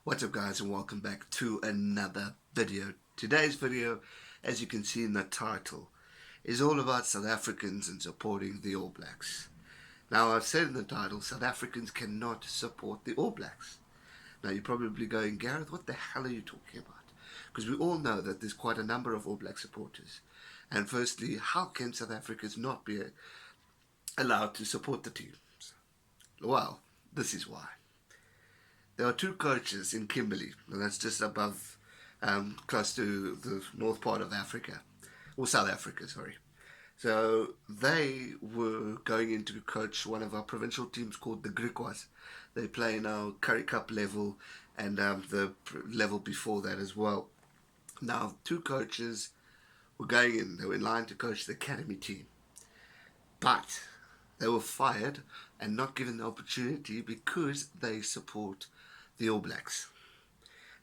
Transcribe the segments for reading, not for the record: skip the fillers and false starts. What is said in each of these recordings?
What's up guys, and welcome back to another video. Today's video, as you can see in the title, is all about South Africans and supporting the All Blacks. Now, I've said in the title, South Africans cannot support the All Blacks. Now you're probably going, Gareth, what the hell are you talking about? Because we all know that there's quite a number of All Black supporters. And firstly, how can South Africans not be allowed to support the teams? Well, this is why. There are two coaches in Kimberley, and that's just above, close to the north part of Africa, or South Africa, sorry. So they were going in to coach one of our provincial teams called the Griquas. They play in our Currie Cup level and the level before that as well. Now, two coaches were going in. They were in line to coach the academy team. But they were fired and not given the opportunity because they support the All Blacks.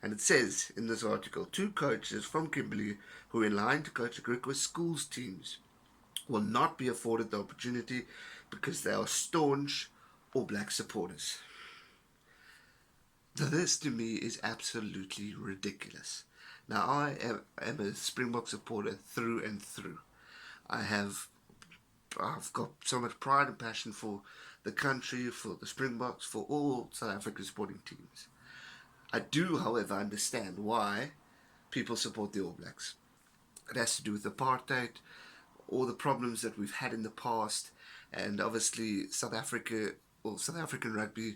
And it says in this article, two coaches from Kimberley who are in line to coach the Griquas schools teams will not be afforded the opportunity because they are staunch All Black supporters. This to me is absolutely ridiculous. Now I am a Springbok supporter through and through. I've got so much pride and passion for the country, for the Springboks, for all South African sporting teams. I do, however, understand why people support the All Blacks. It has to do with apartheid, all the problems that we've had in the past, and obviously South Africa, or South African rugby,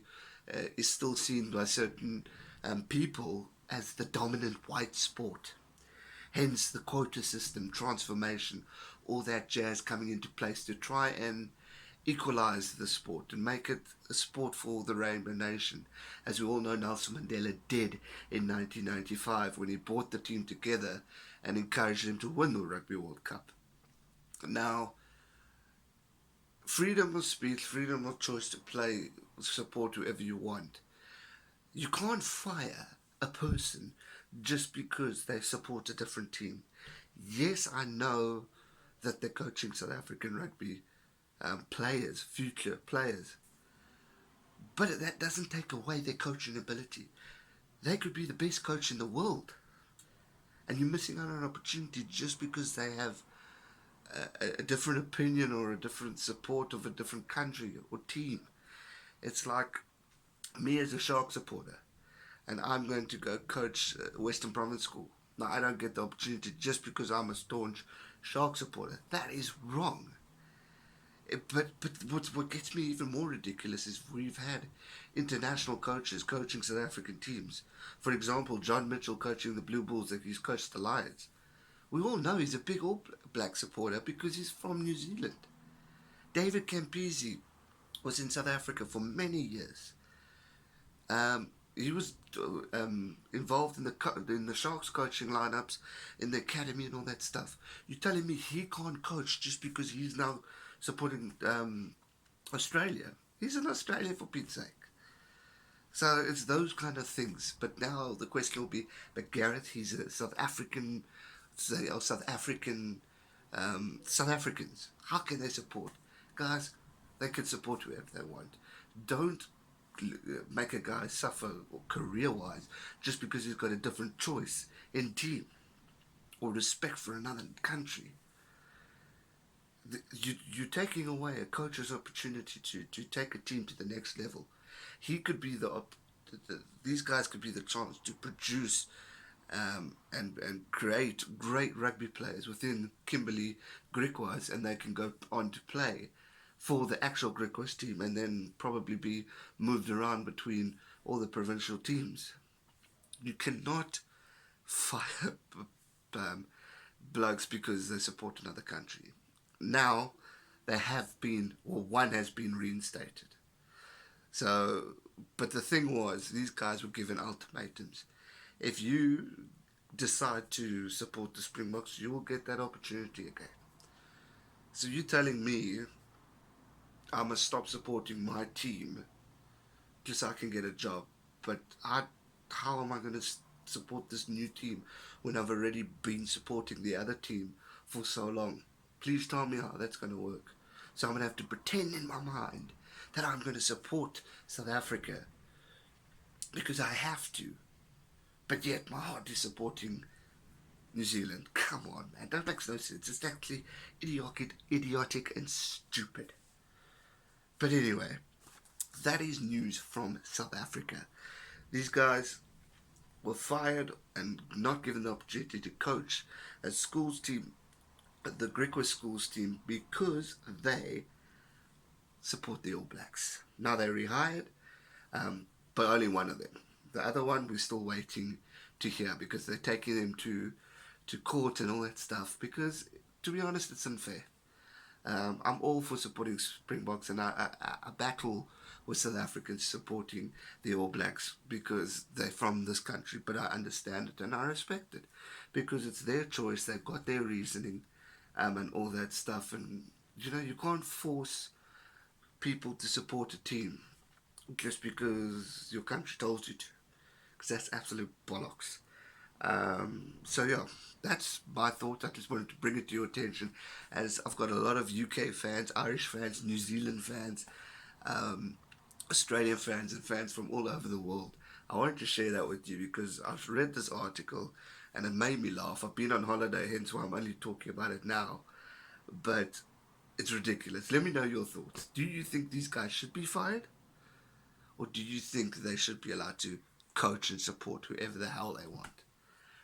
is still seen by certain people as the dominant white sport. Hence the quota system, transformation, all that jazz coming into place to try and equalize the sport and make it a sport for the Rainbow Nation. As we all know, Nelson Mandela did in 1995 when he brought the team together and encouraged them to win the Rugby World Cup. Now, freedom of speech, freedom of choice to play, support whoever you want. You can't fire a person just because they support a different team. Yes, I know that they're coaching South African rugby players, future players, but that doesn't take away their coaching ability. They could be the best coach in the world, and you're missing out on an opportunity just because they have a different opinion or a different support of a different country or team. It's like me as a Shark supporter, and I'm going to go coach Western Province School. Now, I don't get the opportunity just because I'm a staunch Shark supporter. That is wrong. But what gets me even more ridiculous is we've had international coaches coaching South African teams. For example, John Mitchell coaching the Blue Bulls, that he's coached the Lions. We all know he's a big All Black supporter because he's from New Zealand. David Campese was in South Africa for many years. He was involved in the Sharks coaching lineups, in the academy and all that stuff. You're telling me he can't coach just because he's now supporting Australia? He's in Australia, for Pete's sake. So it's those kind of things. But now the question will be, but Gareth, he's a South African, South Africans. How can they support? Guys, they can support whoever they want. Don't make a guy suffer career-wise just because he's got a different choice in team or respect for another country. You're taking away a coach's opportunity to take a team to the next level. He could be these guys could be the chance to produce and create great rugby players within Kimberley Griquas, and they can go on to play for the actual Griquas team and then probably be moved around between all the provincial teams. You cannot fire blokes because they support another country. Now, they have been, or one has been reinstated. So, but the thing was, these guys were given ultimatums. If you decide to support the Springboks, you will get that opportunity again. So you're telling me I must stop supporting my team just so I can get a job? But how am I going to support this new team when I've already been supporting the other team for so long? Please tell me how that's going to work. So I'm going to have to pretend in my mind that I'm going to support South Africa because I have to. but yet my heart is supporting New Zealand. Come on, man, that makes no sense. It's actually idiotic and stupid. But anyway, that is news from South Africa. These guys were fired and not given the opportunity to coach a schools team, the Griquas schools team, because they support the All Blacks. Now they're rehired, but only one of them. The other one we're still waiting to hear, because they're taking them to court and all that stuff, because to be honest, it's unfair. I'm all for supporting Springboks, and I battle with South Africans supporting the All Blacks because they're from this country, but I understand it and I respect it because it's their choice. They've got their reasoning and all that stuff, and you can't force people to support a team just because your country told you to, because that's absolute bollocks. So yeah, that's my thought. I just wanted to bring it to your attention, as I've got a lot of UK fans, Irish fans, New Zealand fans, Australian fans, and fans from all over the world. I wanted to share that with you because I've read this article and it made me laugh. I've been on holiday, hence why I'm only talking about it now, but it's ridiculous. Let me know your thoughts. Do you think these guys should be fired, or do you think they should be allowed to coach and support whoever the hell they want?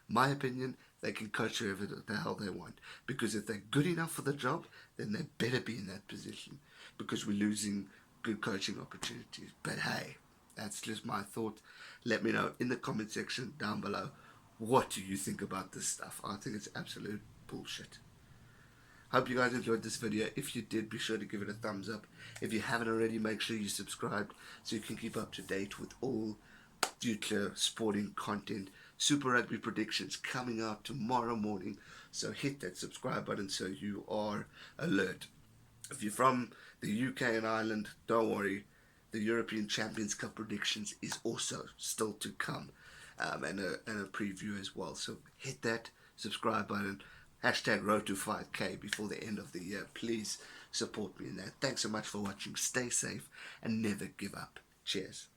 My opinion, they can coach whoever the hell they want, because if they're good enough for the job, then they better be in that position, because we're losing good coaching opportunities. But hey, that's just my thought. Let me know in the comment section down below, what do you think about this stuff? I think it's absolute bullshit. Hope you guys enjoyed this video. If you did, be sure to give it a thumbs up. If you haven't already, make sure you subscribe so you can keep up to date with all future sporting content. Super Rugby predictions coming out tomorrow morning, so hit that subscribe button so you are alert. If you're from the UK and Ireland, don't worry, the European Champions Cup predictions is also still to come, and a preview as well. So hit that subscribe button, #road to 5k before the end of the year. Please support me in that. Thanks so much for watching. Stay safe and never give up. Cheers.